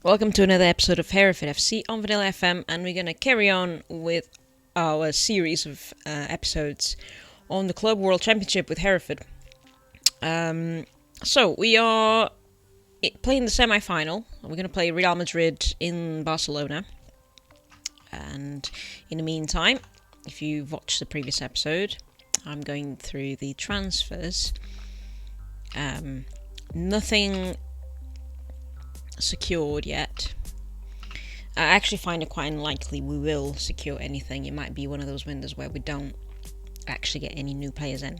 Welcome to another episode of Hereford FC on Vanilla FM, and we're going to carry on with our series of episodes on the Club World Championship with Hereford. So we are playing the semi-final. We're going to play Real Madrid in Barcelona. And in the meantime, if you've watched the previous episode, I'm going through the transfers. Nothing secured yet. I actually find it quite unlikely we will secure anything. It might be one of those windows where we don't actually get any new players in.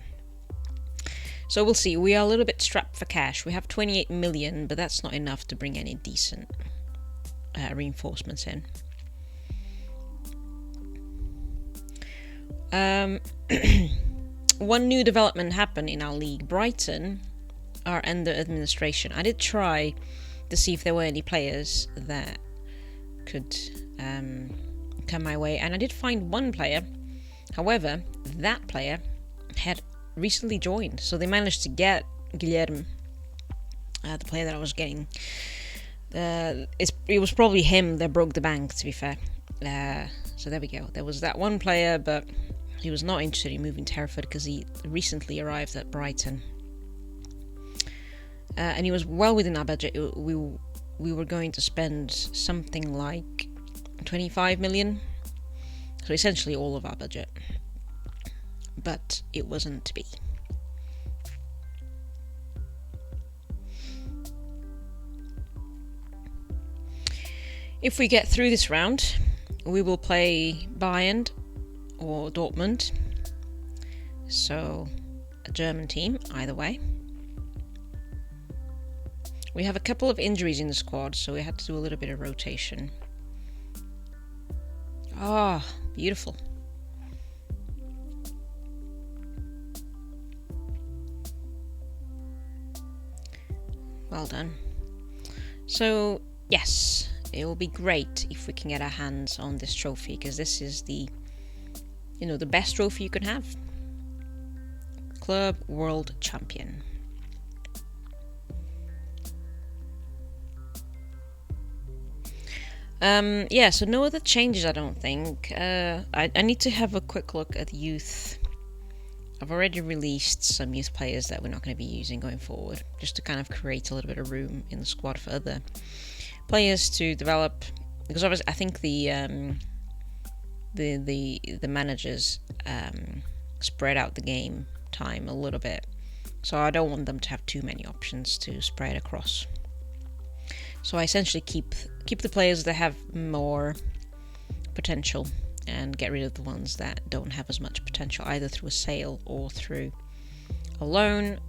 So we'll see. We are a little bit strapped for cash. We have 28 million, but that's not enough to bring any decent reinforcements in. One new development happened in our league. Brighton are under administration. I did try to see if there were any players that could come my way, and I did find one player. However, that player had recently joined, so they managed to get Guilherme, the player that I was getting. It was probably him that broke the bank, to be fair. So there we go. There was that one player, but he was not interested in moving to Hereford because he recently arrived at Brighton. And he was well within our budget. We were going to spend something like 25 million. So essentially all of our budget. But it wasn't to be. If we get through this round, we will play Bayern or Dortmund. So a German team, either way. We have a couple of injuries in the squad, so we had to do a little bit of rotation. Ah, beautiful. Well done. So, yes, it will be great if we can get our hands on this trophy, because this is the best trophy you can have. Club World Champion. So no other changes, I don't think. I need to have a quick look at youth. I've already released some youth players that we're not going to be using going forward, just to kind of create a little bit of room in the squad for other players to develop. Because obviously, I think the managers spread out the game time a little bit, so I don't want them to have too many options to spread across. So I essentially keep the players that have more potential and get rid of the ones that don't have as much potential, either through a sale or through a loan,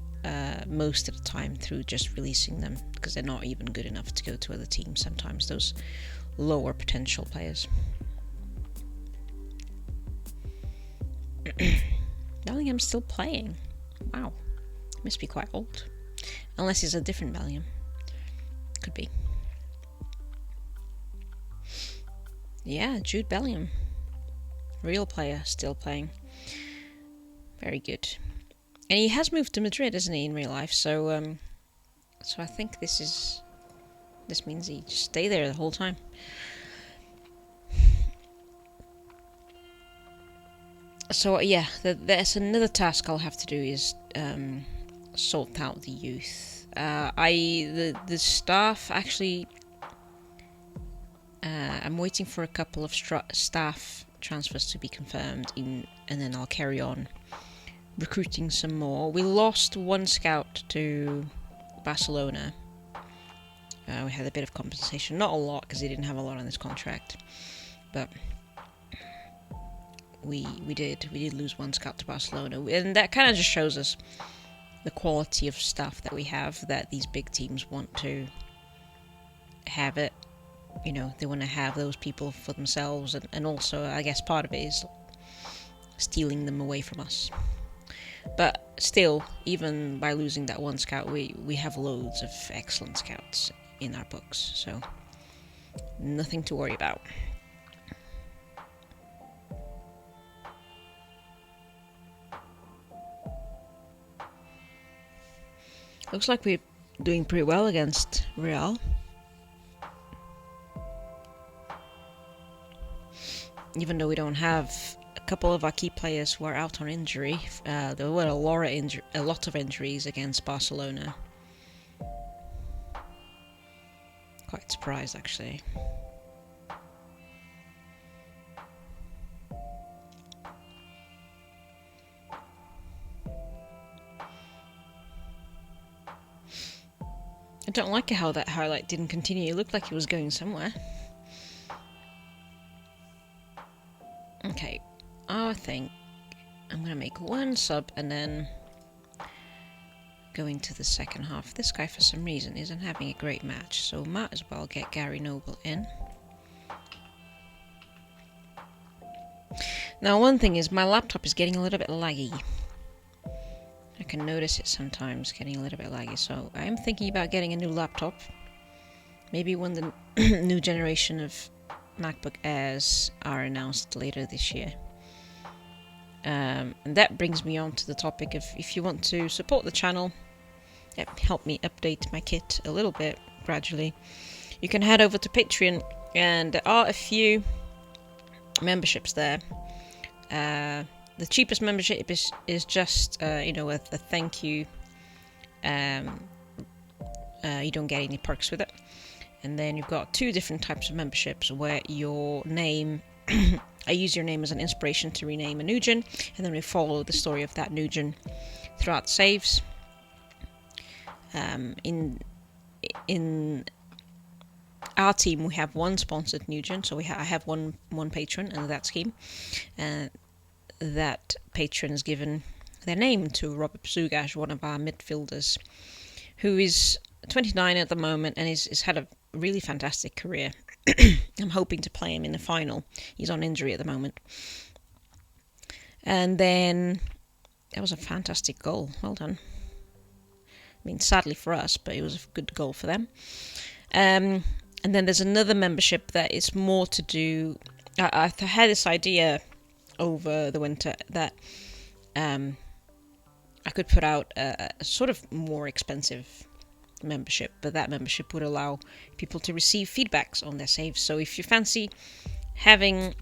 most of the time through just releasing them, because they're not even good enough to go to other teams sometimes, those lower potential players. Bellingham's still playing. Wow. Must be quite old. Unless he's a different Bellingham. Could be. Yeah, Jude Bellingham. Real player, still playing. Very good. And he has moved to Madrid, isn't he, in real life? So I think this means he just stay there the whole time. So yeah, there's another task I'll have to do is sort out the youth. The staff actually. I'm waiting for a couple of staff transfers to be confirmed, and then I'll carry on recruiting some more. We lost one scout to Barcelona. We had a bit of compensation, not a lot because he didn't have a lot on his contract, but we did lose one scout to Barcelona, and that kind of just shows us the quality of staff that we have, that these big teams want to have it. They want to have those people for themselves, and also, I guess, part of it is stealing them away from us. But still, even by losing that one scout, we have loads of excellent scouts in our books, so nothing to worry about. Looks like we're doing pretty well against Real. even though we don't have a couple of our key players who are out on injury. There were a lot of injuries against Barcelona. Quite surprised, actually. I don't like how that highlight didn't continue. It looked like it was going somewhere. Okay, I think I'm going to make one sub and then go into the second half. This guy, for some reason, isn't having a great match, so might as well get Gary Noble in. Now, one thing is, my laptop is getting a little bit laggy. I can notice it sometimes getting a little bit laggy, so I'm thinking about getting a new laptop. Maybe when the new generation of MacBook Airs are announced later this year. And that brings me on to the topic of, if you want to support the channel, help me update my kit a little bit gradually, you can head over to Patreon, and there are a few memberships there. The cheapest membership is just a thank you. You don't get any perks with it. And then you've got two different types of memberships where your name I use your name as an inspiration to rename a Nugen, and then we follow the story of that Nugen throughout saves. In our team, we have one sponsored Nugen, so I have one patron under that scheme, and that patron is given their name to Robert Psugash, one of our midfielders, who is 29 at the moment and has had a really fantastic career. I'm hoping to play him in the final. He's on injury at the moment. And then that was a fantastic goal. Well done. I mean, sadly for us, but it was a good goal for them. And then there's another membership that is more to do... I had this idea over the winter that I could put out a sort of more expensive membership, but that membership would allow people to receive feedbacks on their saves. So if you fancy having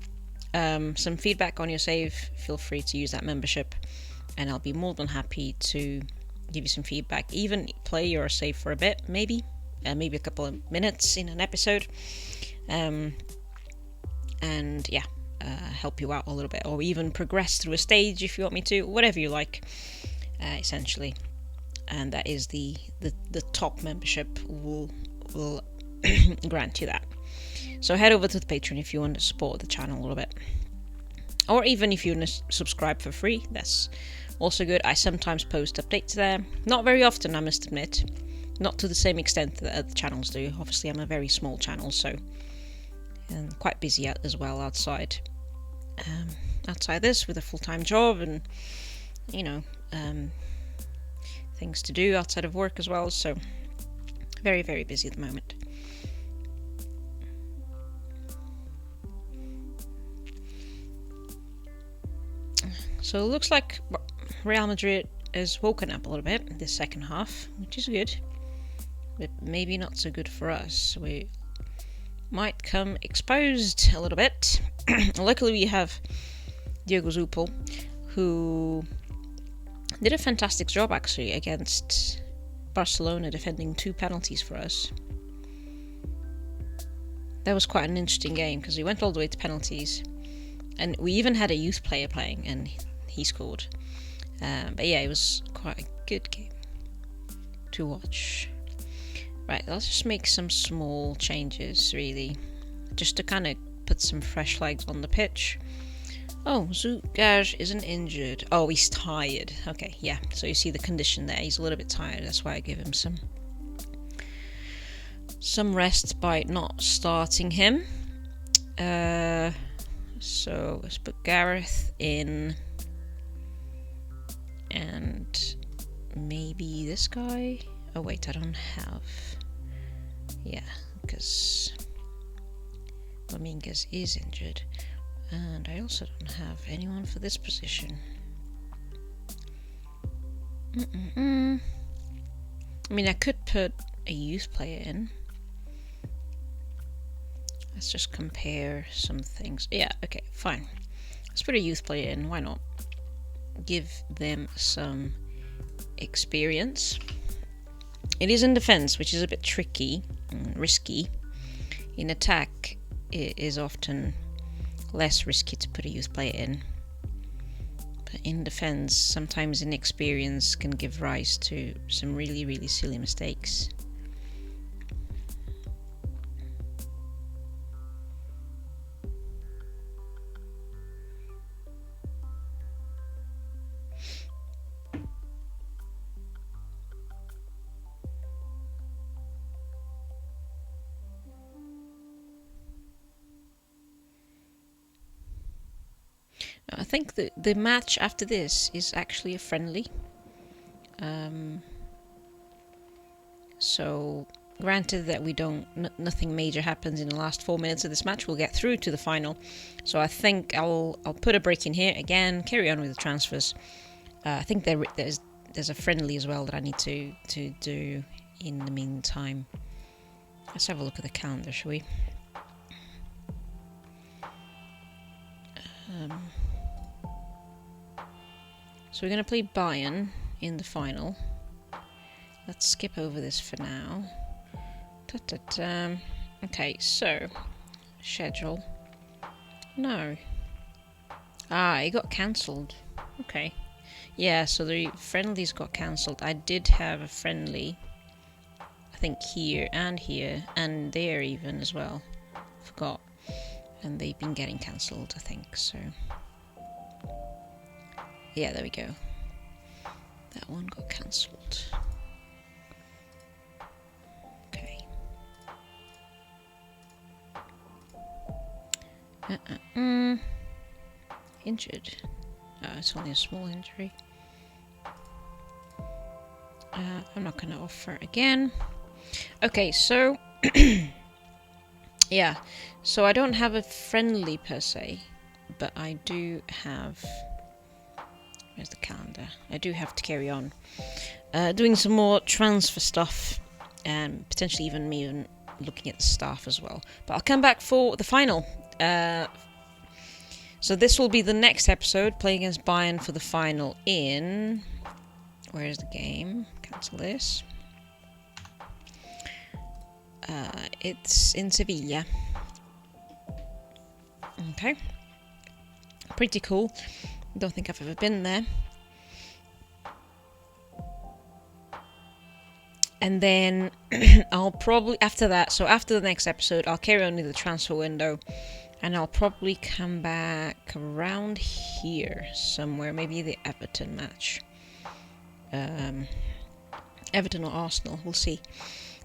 some feedback on your save, feel free to use that membership, and I'll be more than happy to give you some feedback, even play your save for a bit, maybe a couple of minutes in an episode, and help you out a little bit, or even progress through a stage if you want me to, whatever you like, essentially. And that is the top membership will grant you that. So head over to the Patreon if you want to support the channel a little bit, or even if you want to subscribe for free, that's also good. I sometimes post updates there, not very often, I must admit, not to the same extent that other channels do. Obviously, I'm a very small channel, so and quite busy as well outside this with a full-time job and things to do outside of work as well, so very, very busy at the moment. So it looks like Real Madrid has woken up a little bit this second half, which is good, but maybe not so good for us. We might come exposed a little bit. Luckily we have Diogo Zupel, who did a fantastic job actually against Barcelona, defending 2 penalties for us. That was quite an interesting game because we went all the way to penalties, and we even had a youth player playing and he scored. But yeah, it was quite a good game to watch. Right, let's just make some small changes really, just to kind of put some fresh legs on the pitch. Oh, Zugaj isn't injured. Oh, he's tired. Okay, yeah. So you see the condition there. He's a little bit tired. That's why I give him some rest by not starting him. So let's put Gareth in, and maybe this guy. Oh wait, I don't have. Yeah, because Dominguez is injured. And I also don't have anyone for this position. I mean, I could put a youth player in. Let's just compare some things. Yeah, okay, fine. Let's put a youth player in. Why not? Give them some experience. It is in defense, which is a bit tricky and risky. In attack, it is often less risky to put a youth player in. But in defense, sometimes inexperience can give rise to some really, really silly mistakes. I think the match after this is actually a friendly. So, granted that we don't, nothing major happens in the last 4 minutes of this match, we'll get through to the final. So I think I'll put a break in here again, carry on with the transfers. I think there's a friendly as well that I need to do in the meantime. Let's have a look at the calendar, shall we? So we're going to play Bayern in the final. Let's skip over this for now. Okay, so schedule. No. It got cancelled. Okay. Yeah, so the friendlies got cancelled. I did have a friendly, I think here and there even as well. Forgot. And they've been getting cancelled, I think, so. Yeah, there we go. That one got cancelled. Okay. Injured. It's only a small injury. I'm not going to offer again. Okay, so yeah, so I don't have a friendly per se, but I do have. Where's the calendar? I do have to carry on doing some more transfer stuff, and potentially even looking at the staff as well. But I'll come back for the final. So this will be the next episode, playing against Bayern for the final in... Where's the game? Cancel this. It's in Sevilla. Okay. Pretty cool. Don't think I've ever been there. And then I'll probably, after that, so after the next episode, I'll carry on with the transfer window. And I'll probably come back around here somewhere, maybe the Everton match. Everton or Arsenal, we'll see.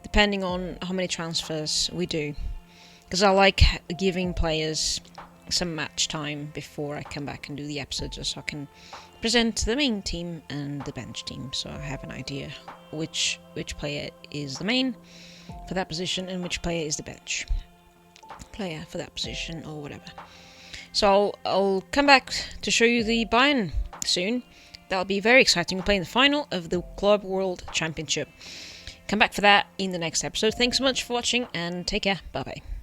Depending on how many transfers we do. Because I like giving players some match time before I come back and do the episode, just so I can present the main team and the bench team. So I have an idea which player is the main for that position and which player is the bench player for that position or whatever. So I'll come back to show you the Bayern soon. That'll be very exciting. We're playing the final of the Club World Championship. Come back for that in the next episode. Thanks so much for watching and take care. Bye bye.